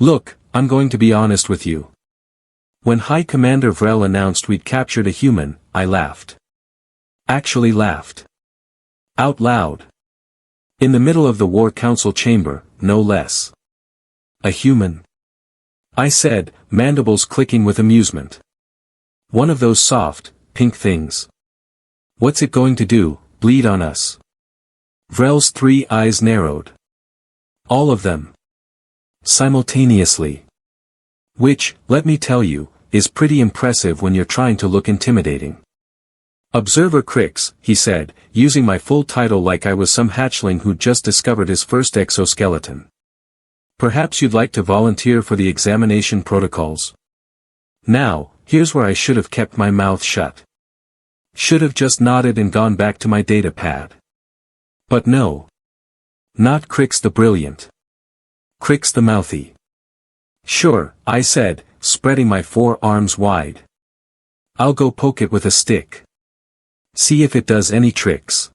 Look, I'm going to be honest with you. When High Commander Vrel announced we'd captured a human, I laughed. Actually laughed. Out loud. In the middle of the War Council chamber, no less. A human? I said, mandibles clicking with amusement. One of those soft, pink things. What's it going to do, bleed on us? Vrel's 3 eyes narrowed. All of them. Simultaneously. Which, let me tell you, is pretty impressive when you're trying to look intimidating. Observer Crix, he said, using my full title like I was some hatchling who'd just discovered his first exoskeleton. Perhaps you'd like to volunteer for the examination protocols. Now, here's where I should have kept my mouth shut. Should have just nodded and gone back to my data pad. But no. Not Crix the brilliant. Crix the mouthy. Sure, I said, spreading my 4 arms wide. I'll go poke it with a stick. See if it does any tricks.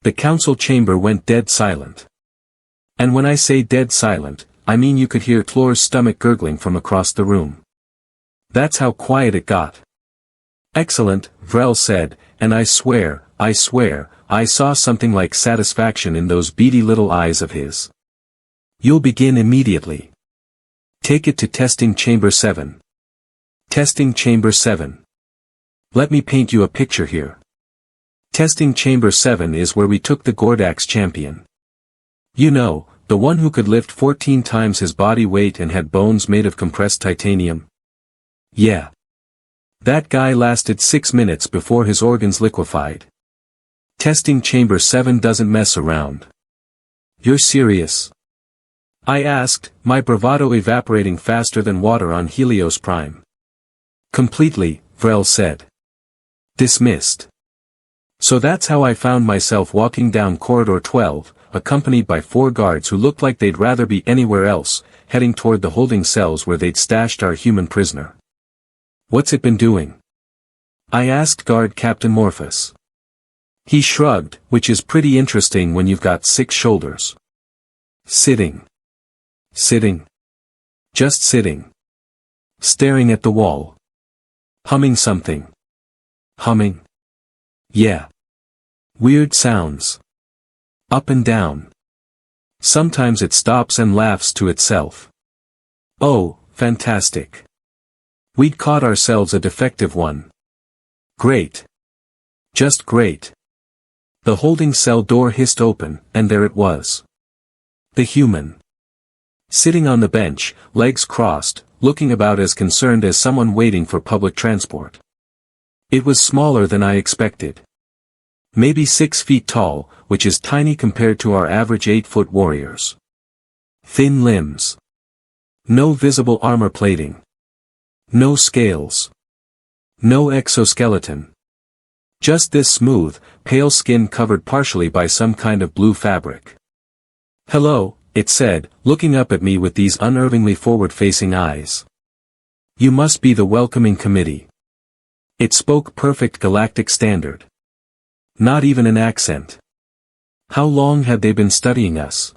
The council chamber went dead silent. And when I say dead silent, I mean you could hear Tlor's stomach gurgling from across the room. That's how quiet it got. Excellent, Vrel said, and I swear, I saw something like satisfaction in those beady little eyes of his. You'll begin immediately. Take it to testing chamber 7. Testing chamber 7. Let me paint you a picture here. Testing chamber 7 is where we took the Gordax champion. You know, the one who could lift 14 times his body weight and had bones made of compressed titanium. Yeah. That guy lasted 6 minutes before his organs liquefied. Testing chamber 7 doesn't mess around. You're serious? I asked, my bravado evaporating faster than water on Helios Prime. Completely, Vrel said. Dismissed. So that's how I found myself walking down corridor 12, accompanied by 4 guards who looked like they'd rather be anywhere else, heading toward the holding cells where they'd stashed our human prisoner. What's it been doing? I asked Guard Captain Morphus. He shrugged, which is pretty interesting when you've got 6 shoulders. Sitting. Sitting. Just sitting. Staring at the wall. Humming something. Humming. Yeah. Weird sounds. Up and down. Sometimes it stops and laughs to itself. Oh, fantastic. We'd caught ourselves a defective one. Great. Just great. The holding cell door hissed open, and there it was. The human. Sitting on the bench, legs crossed, looking about as concerned as someone waiting for public transport. It was smaller than I expected. Maybe 6 feet tall, which is tiny compared to our average 8-foot warriors. Thin limbs. No visible armor plating. No scales. No exoskeleton. Just this smooth, pale skin covered partially by some kind of blue fabric. Hello, it said, looking up at me with these unnervingly forward-facing eyes. You must be the welcoming committee. It spoke perfect galactic standard. Not even an accent. How long had they been studying us?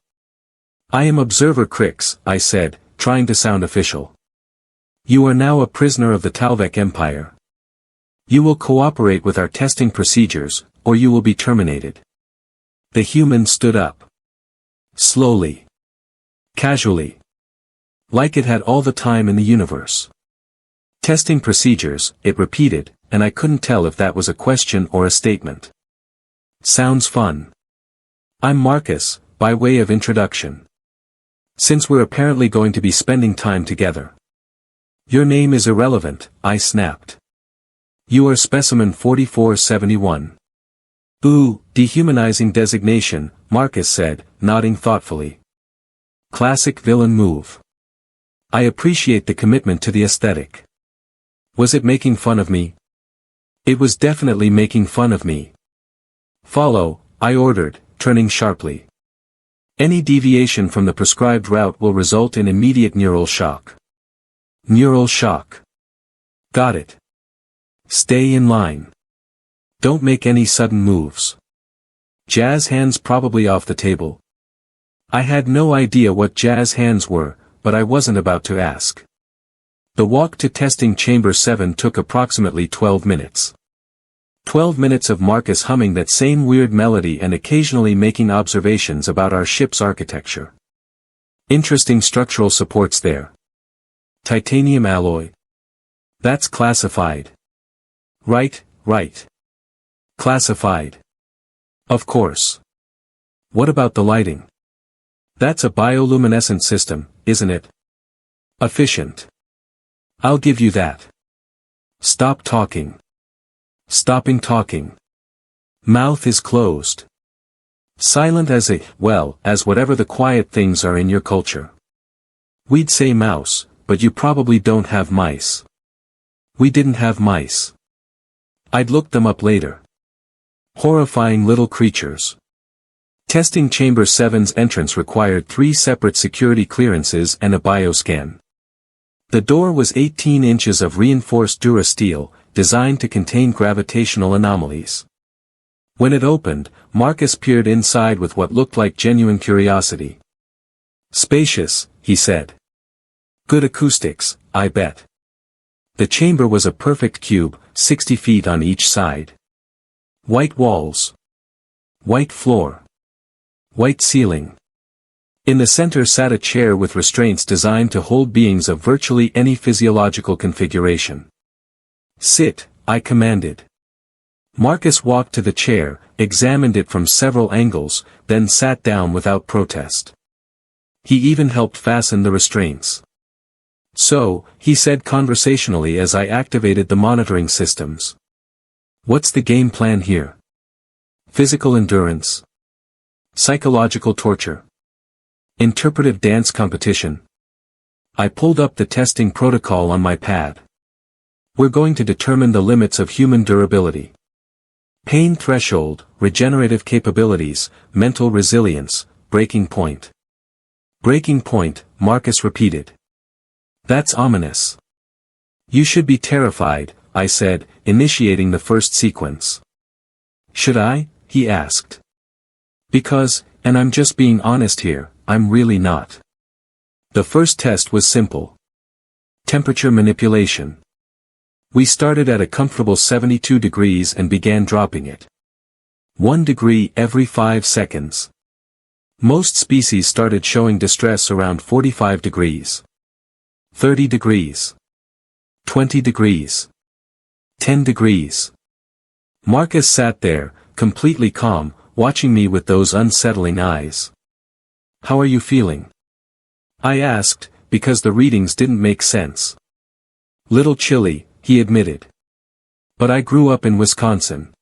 I am Observer Crix, I said, trying to sound official. You are now a prisoner of the Talvek Empire. You will cooperate with our testing procedures, or you will be terminated. The human stood up. Slowly. Casually. Like it had all the time in the universe. Testing procedures, it repeated, and I couldn't tell if that was a question or a statement. Sounds fun. I'm Marcus, by way of introduction. Since we're apparently going to be spending time together. Your name is irrelevant, I snapped. You are specimen 4471. Ooh, dehumanizing designation, Marcus said, nodding thoughtfully. Classic villain move. I appreciate the commitment to the aesthetic. Was it making fun of me? It was definitely making fun of me. Follow, I ordered, turning sharply. Any deviation from the prescribed route will result in immediate neural shock. Neural shock. Got it. Stay in line. Don't make any sudden moves. Jazz hands probably off the table. I had no idea what jazz hands were, but I wasn't about to ask. The walk to testing chamber 7 took approximately 12 minutes. 12 minutes of Marcus humming that same weird melody and occasionally making observations about our ship's architecture. Interesting structural supports there. Titanium alloy. That's classified. Right. Classified. Of course. What about the lighting? That's a bioluminescent system, isn't it? Efficient. I'll give you that. Stop talking. Stopping talking. Mouth is closed. Silent as whatever the quiet things are in your culture. We'd say mouse, but you probably don't have mice. We didn't have mice. I'd look them up later. Horrifying little creatures. Testing Chamber 7's entrance required 3 separate security clearances and a bioscan. The door was 18 inches of reinforced durasteel, designed to contain gravitational anomalies. When it opened, Marcus peered inside with what looked like genuine curiosity. Spacious, he said. Good acoustics, I bet. The chamber was a perfect cube, 60 feet on each side. White walls. White floor. White ceiling. In the center sat a chair with restraints designed to hold beings of virtually any physiological configuration. Sit, I commanded. Marcus walked to the chair, examined it from several angles, then sat down without protest. He even helped fasten the restraints. So, he said conversationally as I activated the monitoring systems. What's the game plan here? Physical endurance. Psychological torture. Interpretive dance competition. I pulled up the testing protocol on my pad. We're going to determine the limits of human durability. Pain threshold, regenerative capabilities, mental resilience, breaking point. Breaking point, Marcus repeated. That's ominous. You should be terrified, I said, initiating the first sequence. Should I? He asked. Because, and I'm just being honest here, I'm really not. The first test was simple. Temperature manipulation. We started at a comfortable 72 degrees and began dropping it. 1 degree every 5 seconds. Most species started showing distress around 45 degrees. 30 degrees. 20 degrees. 10 degrees. Marcus sat there, completely calm, watching me with those unsettling eyes. How are you feeling? I asked, because the readings didn't make sense. Little chilly, he admitted. But I grew up in Wisconsin.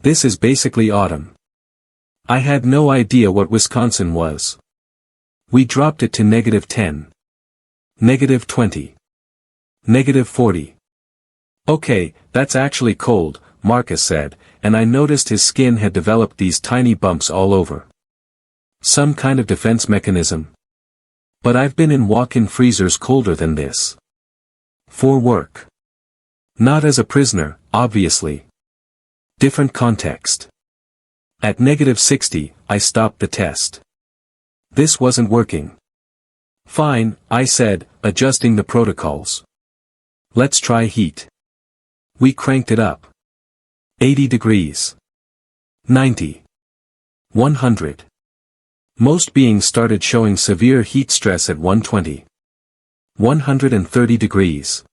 This is basically autumn. I had no idea what Wisconsin was. We dropped it to -10. -20. -40. Okay, that's actually cold, Marcus said, and I noticed his skin had developed these tiny bumps all over. Some kind of defense mechanism. But I've been in walk-in freezers colder than this. For work. Not as a prisoner, obviously. Different context. At -60, I stopped the test. This wasn't working. Fine, I said, adjusting the protocols. Let's try heat. We cranked it up. 80 degrees. 90. 100. Most beings started showing severe heat stress at 120. 130 degrees.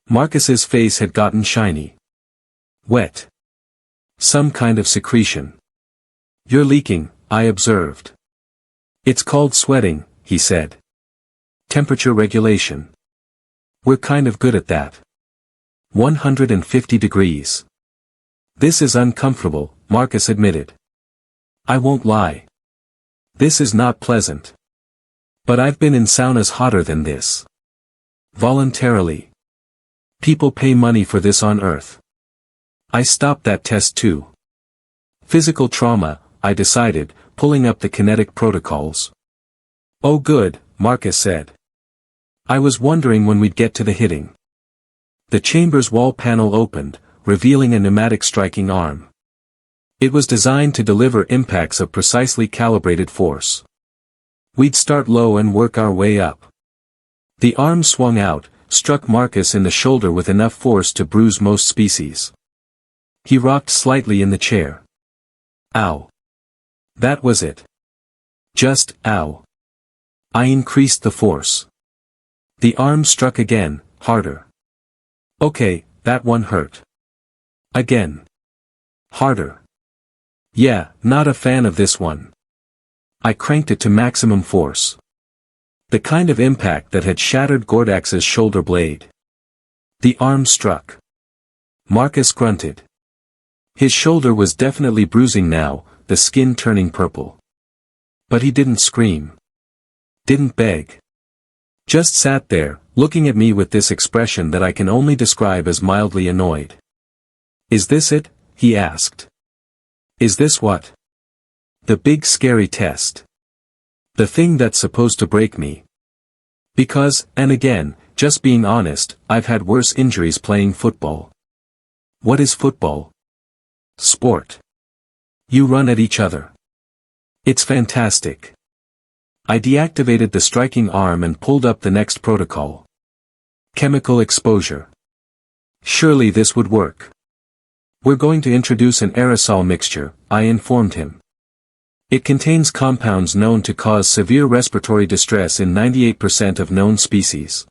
Marcus's face had gotten shiny. Wet. Some kind of secretion. You're leaking, I observed. It's called sweating, he said. Temperature regulation. We're kind of good at that. 150 degrees. This is uncomfortable, Marcus admitted. I won't lie. This is not pleasant. But I've been in saunas hotter than this. Voluntarily. People pay money for this on Earth. I stopped that test too. Physical trauma, I decided, pulling up the kinetic protocols. Oh good, Marcus said. I was wondering when we'd get to the hitting. The chamber's wall panel opened, revealing a pneumatic striking arm. It was designed to deliver impacts of precisely calibrated force. We'd start low and work our way up. The arm swung out, struck Marcus in the shoulder with enough force to bruise most species. He rocked slightly in the chair. Ow. That was it. Just, ow. I increased the force. The arm struck again, harder. Okay, that one hurt. Again. Harder. Yeah, not a fan of this one. I cranked it to maximum force. The kind of impact that had shattered Gordax's shoulder blade. The arm struck. Marcus grunted. His shoulder was definitely bruising now, the skin turning purple. But he didn't scream. Didn't beg. Just sat there, looking at me with this expression that I can only describe as mildly annoyed. Is this it? He asked. Is this what? The big scary test. The thing that's supposed to break me. Because, and again, just being honest, I've had worse injuries playing football. What is football? Sport. You run at each other. It's fantastic. I deactivated the striking arm and pulled up the next protocol. Chemical exposure. Surely this would work. We're going to introduce an aerosol mixture, I informed him. It contains compounds known to cause severe respiratory distress in 98% of known species.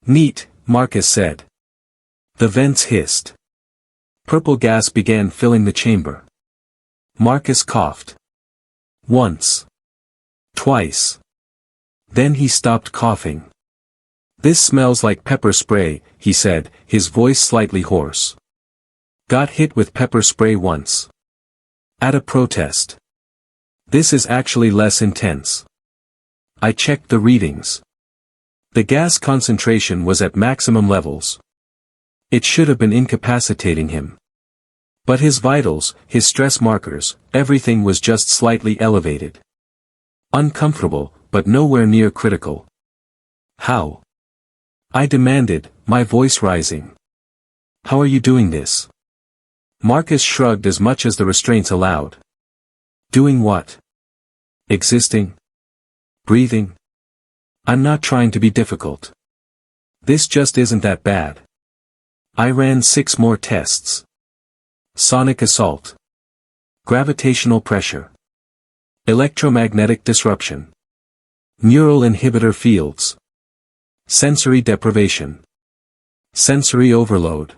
Neat, Marcus said. The vents hissed. Purple gas began filling the chamber. Marcus coughed. Once. Twice. Then he stopped coughing. This smells like pepper spray, he said, his voice slightly hoarse. Got hit with pepper spray once. At a protest. This is actually less intense. I checked the readings. The gas concentration was at maximum levels. It should have been incapacitating him. But his vitals, his stress markers, everything was just slightly elevated. Uncomfortable, but nowhere near critical. How? I demanded, my voice rising. How are you doing this? Marcus shrugged as much as the restraints allowed. Doing what? Existing? Breathing? I'm not trying to be difficult. This just isn't that bad. I ran 6 more tests. Sonic assault. Gravitational pressure. Electromagnetic disruption. Neural inhibitor fields. Sensory deprivation. Sensory overload.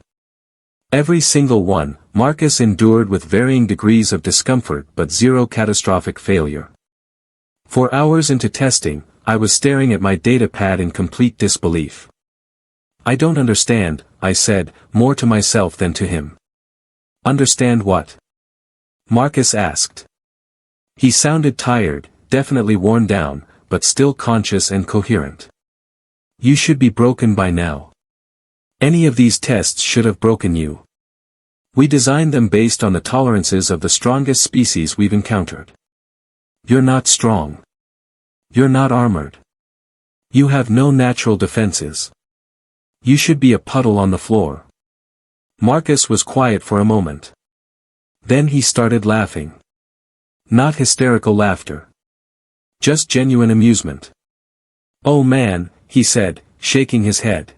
Every single one, Marcus endured with varying degrees of discomfort but zero catastrophic failure. 4 hours into testing, I was staring at my data pad in complete disbelief. I don't understand, I said, more to myself than to him. Understand what? Marcus asked. He sounded tired, definitely worn down, but still conscious and coherent. You should be broken by now. Any of these tests should have broken you. We designed them based on the tolerances of the strongest species we've encountered. You're not strong. You're not armored. You have no natural defenses. You should be a puddle on the floor. Marcus was quiet for a moment. Then he started laughing. Not hysterical laughter. Just genuine amusement. Oh man, he said, shaking his head.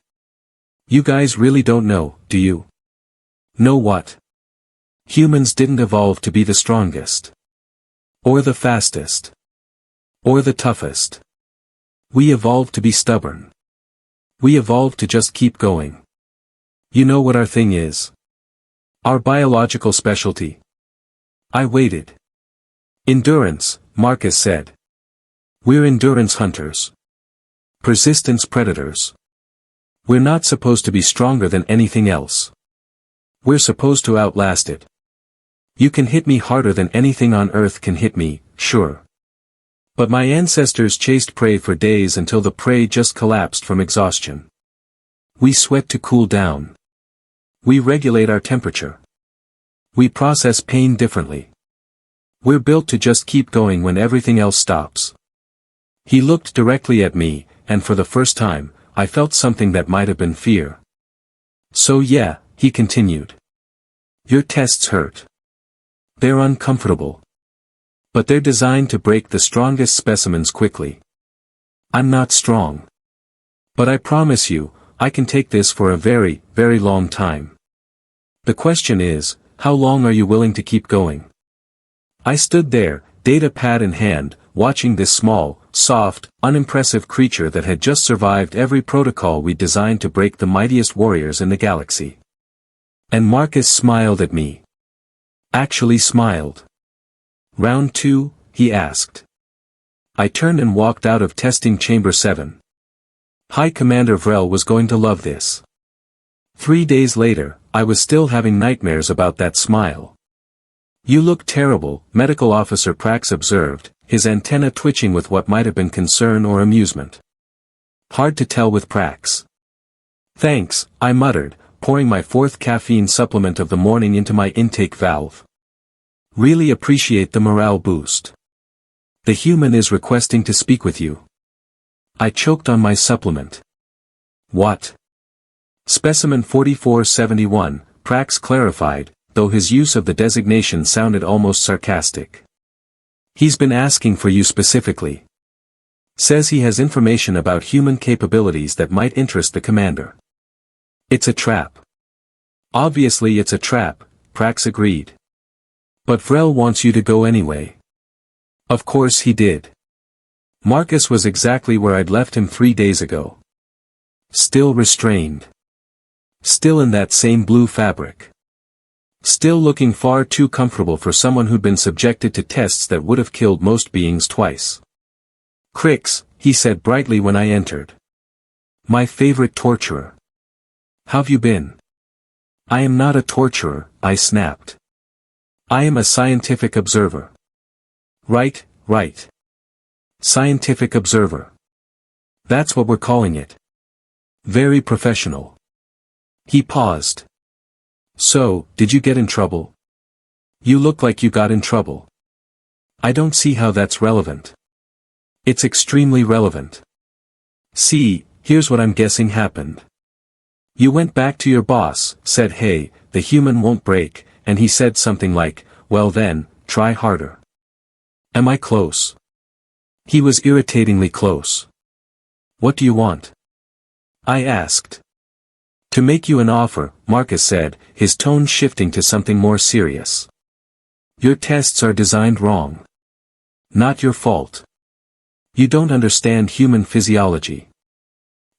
You guys really don't know, do you? Know what? Humans didn't evolve to be the strongest. Or the fastest. Or the toughest. We evolved to be stubborn. We evolved to just keep going. You know what our thing is? Our biological specialty. I waited. Endurance, Marcus said. We're endurance hunters. Persistence predators. We're not supposed to be stronger than anything else. We're supposed to outlast it. You can hit me harder than anything on Earth can hit me, sure. But my ancestors chased prey for days until the prey just collapsed from exhaustion. We sweat to cool down. We regulate our temperature. We process pain differently. We're built to just keep going when everything else stops. He looked directly at me, and for the first time, I felt something that might have been fear. So yeah, he continued. Your tests hurt. They're uncomfortable. But they're designed to break the strongest specimens quickly. I'm not strong. But I promise you, I can take this for a very, very long time. The question is, how long are you willing to keep going? I stood there, data pad in hand, watching this small, soft, unimpressive creature that had just survived every protocol we designed to break the mightiest warriors in the galaxy. And Marcus smiled at me. Actually smiled. Round 2, he asked. I turned and walked out of testing chamber 7. High Commander Vrel was going to love this. 3 days later, I was still having nightmares about that smile. You look terrible, Medical Officer Prax observed, his antenna twitching with what might have been concern or amusement. Hard to tell with Prax. Thanks, I muttered, pouring my 4th caffeine supplement of the morning into my intake valve. Really appreciate the morale boost. The human is requesting to speak with you. I choked on my supplement. What? Specimen 4471, Prax clarified, though his use of the designation sounded almost sarcastic. He's been asking for you specifically. Says he has information about human capabilities that might interest the commander. It's a trap. Obviously it's a trap, Prax agreed. But Vrel wants you to go anyway. Of course he did. Marcus was exactly where I'd left him 3 days ago. Still restrained. Still in that same blue fabric. Still looking far too comfortable for someone who'd been subjected to tests that would have killed most beings twice. Crix, he said brightly when I entered. My favorite torturer. How've you been? I am not a torturer, I snapped. I am a scientific observer. Right, right. Scientific observer. That's what we're calling it. Very professional. He paused. So, did you get in trouble? You look like you got in trouble. I don't see how that's relevant. It's extremely relevant. See, here's what I'm guessing happened. You went back to your boss, said hey, the human won't break, and he said something like, well then, try harder. Am I close? He was irritatingly close. What do you want? I asked. To make you an offer, Marcus said, his tone shifting to something more serious. Your tests are designed wrong. Not your fault. You don't understand human physiology.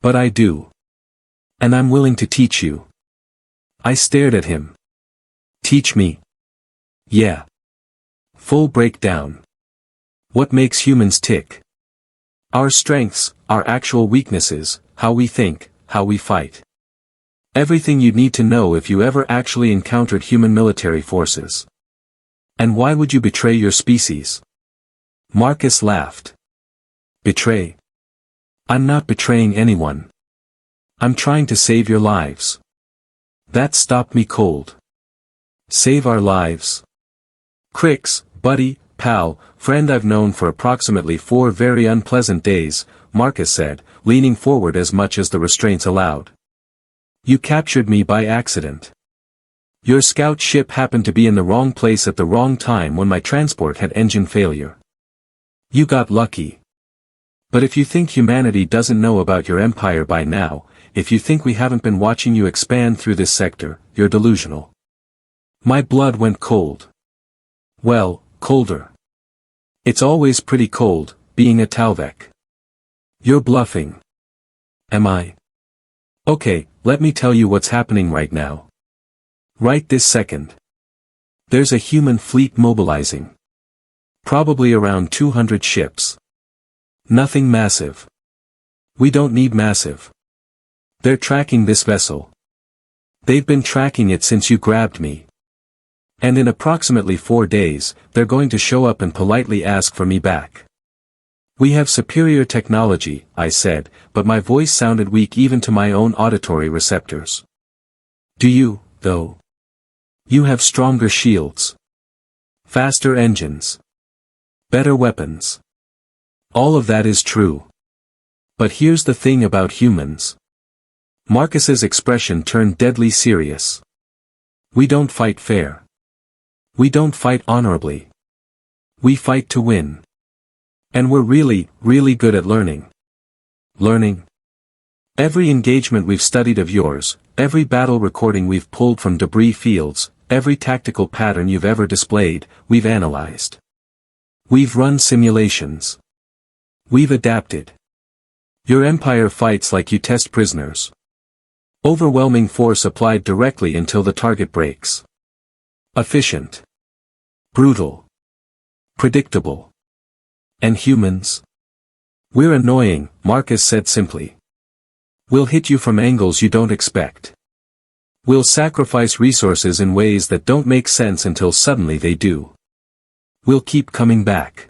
But I do. And I'm willing to teach you. I stared at him. Teach me? Yeah. Full breakdown. What makes humans tick? Our strengths, our actual weaknesses, how we think, how we fight. Everything you'd need to know if you ever actually encountered human military forces. And why would you betray your species? Marcus laughed. Betray? I'm not betraying anyone. I'm trying to save your lives. That stopped me cold. Save our lives? Crix, buddy, pal, friend I've known for approximately 4 very unpleasant days, Marcus said, leaning forward as much as the restraints allowed. You captured me by accident. Your scout ship happened to be in the wrong place at the wrong time when my transport had engine failure. You got lucky. But if you think humanity doesn't know about your empire by now, if you think we haven't been watching you expand through this sector, you're delusional. My blood went cold. Well, colder. It's always pretty cold, being a Talvek. You're bluffing. Am I? Okay, let me tell you what's happening right now. Right this second. There's a human fleet mobilizing. Probably around 200 ships. Nothing massive. We don't need massive. They're tracking this vessel. They've been tracking it since you grabbed me. And in approximately 4 days, they're going to show up and politely ask for me back. We have superior technology, I said, but my voice sounded weak even to my own auditory receptors. Do you, though? You have stronger shields. Faster engines. Better weapons. All of that is true. But here's the thing about humans. Marcus's expression turned deadly serious. We don't fight fair. We don't fight honorably. We fight to win. And we're really, really good at learning. Learning? Every engagement we've studied of yours, every battle recording we've pulled from debris fields, every tactical pattern you've ever displayed, we've analyzed. We've run simulations. We've adapted. Your empire fights like you test prisoners. Overwhelming force applied directly until the target breaks. Efficient. Brutal. Predictable. And humans? We're annoying, Marcus said simply. We'll hit you from angles you don't expect. We'll sacrifice resources in ways that don't make sense until suddenly they do. We'll keep coming back.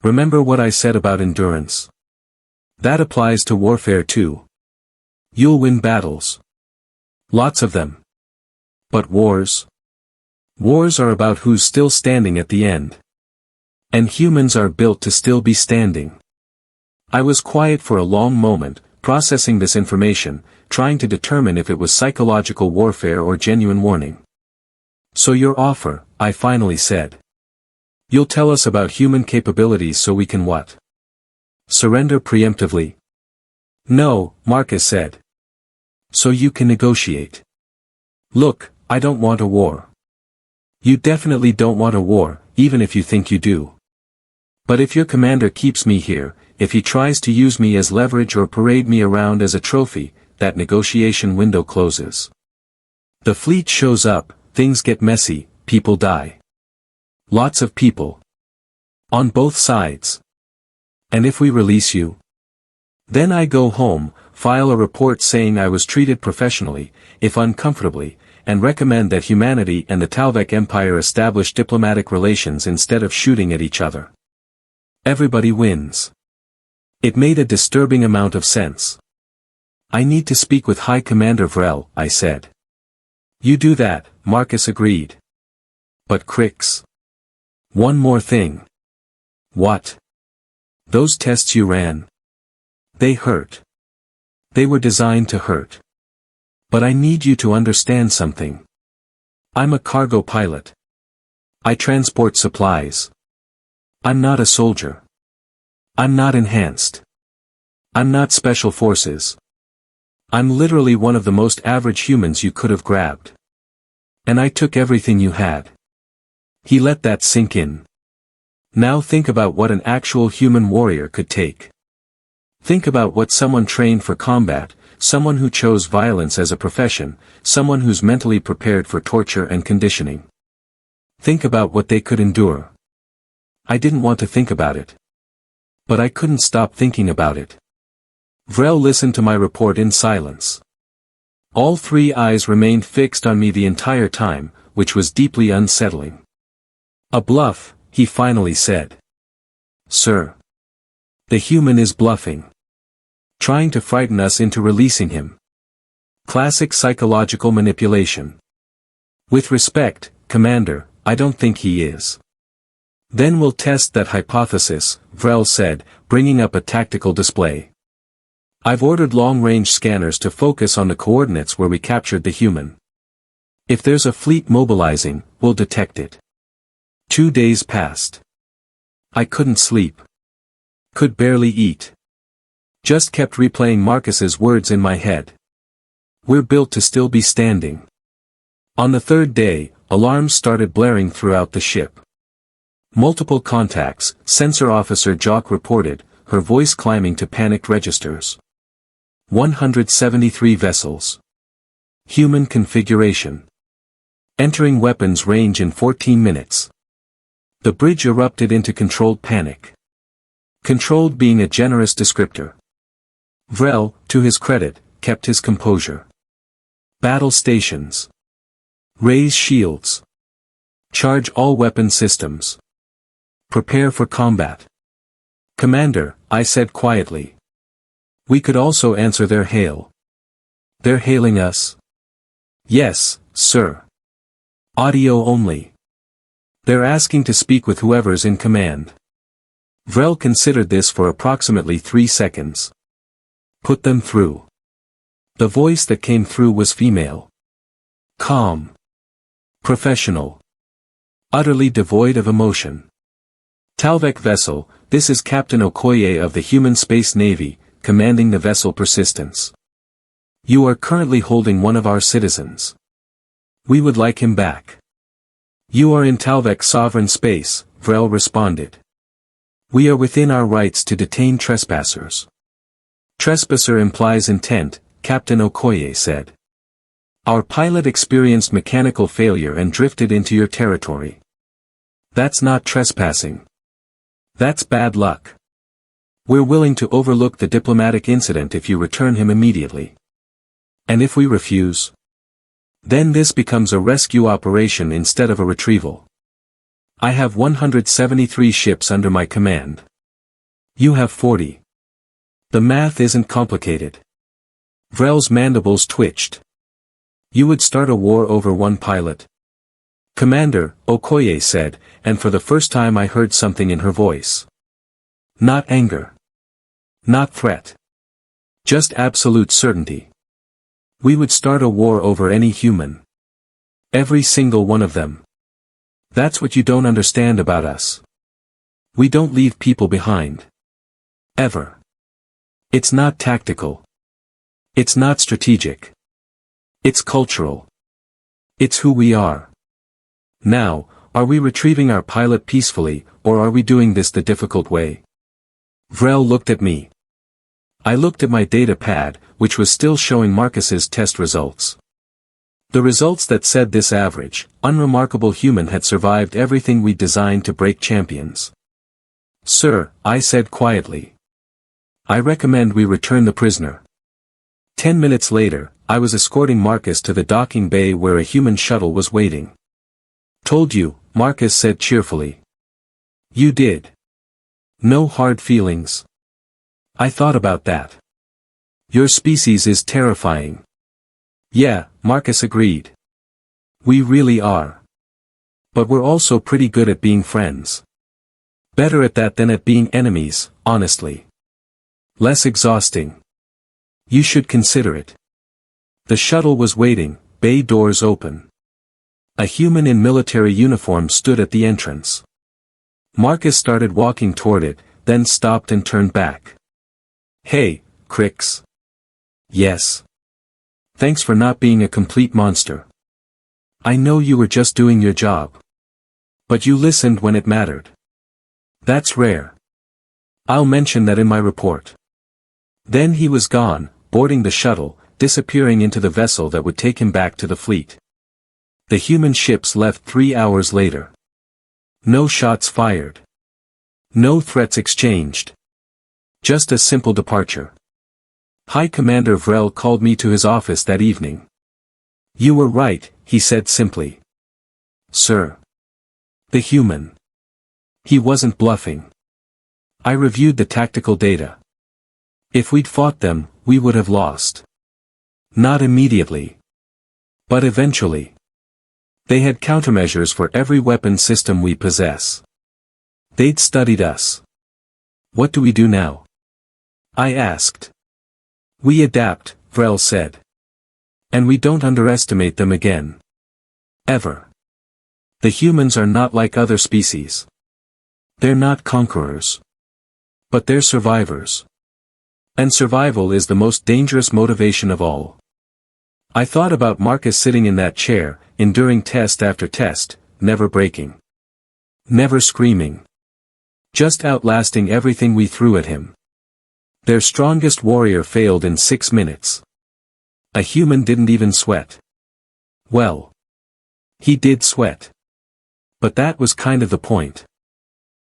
Remember what I said about endurance? That applies to warfare too. You'll win battles. Lots of them. But wars? Wars are about who's still standing at the end. And humans are built to still be standing. I was quiet for a long moment, processing this information, trying to determine if it was psychological warfare or genuine warning. So your offer, I finally said. You'll tell us about human capabilities so we can what? Surrender preemptively? No, Marcus said. So you can negotiate. Look, I don't want a war. You definitely don't want a war, even if you think you do. But if your commander keeps me here, if he tries to use me as leverage or parade me around as a trophy, that negotiation window closes. The fleet shows up, things get messy, people die. Lots of people. On both sides. And if we release you? Then I go home, file a report saying I was treated professionally, if uncomfortably, and recommend that humanity and the Talvek Empire establish diplomatic relations instead of shooting at each other. Everybody wins. It made a disturbing amount of sense. I need to speak with High Commander Vrel, I said. You do that, Marcus agreed. But Crix. One more thing. What? Those tests you ran. They hurt. They were designed to hurt. But I need you to understand something. I'm a cargo pilot. I transport supplies. I'm not a soldier. I'm not enhanced. I'm not special forces. I'm literally one of the most average humans you could have grabbed. And I took everything you had. He let that sink in. Now think about what an actual human warrior could take. Think about what someone trained for combat, someone who chose violence as a profession, someone who's mentally prepared for torture and conditioning. Think about what they could endure. I didn't want to think about it. But I couldn't stop thinking about it. Vrel listened to my report in silence. All three eyes remained fixed on me the entire time, which was deeply unsettling. A bluff, he finally said. Sir. The human is bluffing. Trying to frighten us into releasing him. Classic psychological manipulation. With respect, Commander, I don't think he is. Then we'll test that hypothesis, Vrel said, bringing up a tactical display. I've ordered long-range scanners to focus on the coordinates where we captured the human. If there's a fleet mobilizing, we'll detect it. 2 days passed. I couldn't sleep. Could barely eat. Just kept replaying Marcus's words in my head. We're built to still be standing. On the third day, alarms started blaring throughout the ship. Multiple contacts, Sensor Officer Jock reported, her voice climbing to panicked registers. 173 vessels. Human configuration. Entering weapons range in 14 minutes. The bridge erupted into controlled panic. Controlled being a generous descriptor. Vrel, to his credit, kept his composure. Battle stations. Raise shields. Charge all weapon systems. Prepare for combat. Commander, I said quietly. We could also answer their hail. They're hailing us? Yes, sir. Audio only. They're asking to speak with whoever's in command. Vrel considered this for approximately 3 seconds. Put them through. The voice that came through was female. Calm. Professional. Utterly devoid of emotion. Talvek vessel, this is Captain Okoye of the Human Space Navy, commanding the vessel Persistence. You are currently holding one of our citizens. We would like him back. You are in Talvek sovereign space, Vrel responded. We are within our rights to detain trespassers. Trespasser implies intent, Captain Okoye said. Our pilot experienced mechanical failure and drifted into your territory. That's not trespassing. That's bad luck. We're willing to overlook the diplomatic incident if you return him immediately. And if we refuse? Then this becomes a rescue operation instead of a retrieval. I have 173 ships under my command. You have 40. The math isn't complicated. Vrel's mandibles twitched. You would start a war over one pilot? Commander, Okoye said, and for the first time I heard something in her voice. Not anger. Not threat. Just absolute certainty. We would start a war over any human. Every single one of them. That's what you don't understand about us. We don't leave people behind. Ever. It's not tactical. It's not strategic. It's cultural. It's who we are. Now, are we retrieving our pilot peacefully, or are we doing this the difficult way? Vrel looked at me. I looked at my data pad, which was still showing Marcus's test results. The results that said this average, unremarkable human had survived everything we designed to break champions. Sir, I said quietly. I recommend we return the prisoner. 10 minutes later, I was escorting Marcus to the docking bay where a human shuttle was waiting. Told you, Marcus said cheerfully. You did. No hard feelings. I thought about that. Your species is terrifying. Yeah, Marcus agreed. We really are. But we're also pretty good at being friends. Better at that than at being enemies, honestly. Less exhausting. You should consider it. The shuttle was waiting, bay doors open. A human in military uniform stood at the entrance. Marcus started walking toward it, then stopped and turned back. Hey, Crix. Yes. Thanks for not being a complete monster. I know you were just doing your job. But you listened when it mattered. That's rare. I'll mention that in my report. Then he was gone, boarding the shuttle, disappearing into the vessel that would take him back to the fleet. The human ships left 3 hours later. No shots fired. No threats exchanged. Just a simple departure. High Commander Vrel called me to his office that evening. You were right, he said simply. Sir. The human. He wasn't bluffing. I reviewed the tactical data. If we'd fought them, we would have lost. Not immediately. But eventually. They had countermeasures for every weapon system we possess. They'd studied us. What do we do now? I asked. We adapt, Vrel said. And we don't underestimate them again. Ever. The humans are not like other species. They're not conquerors. But they're survivors. And survival is the most dangerous motivation of all. I thought about Marcus sitting in that chair, enduring test after test, never breaking. Never screaming. Just outlasting everything we threw at him. Their strongest warrior failed in 6 minutes. A human didn't even sweat. Well. He did sweat. But that was kind of the point.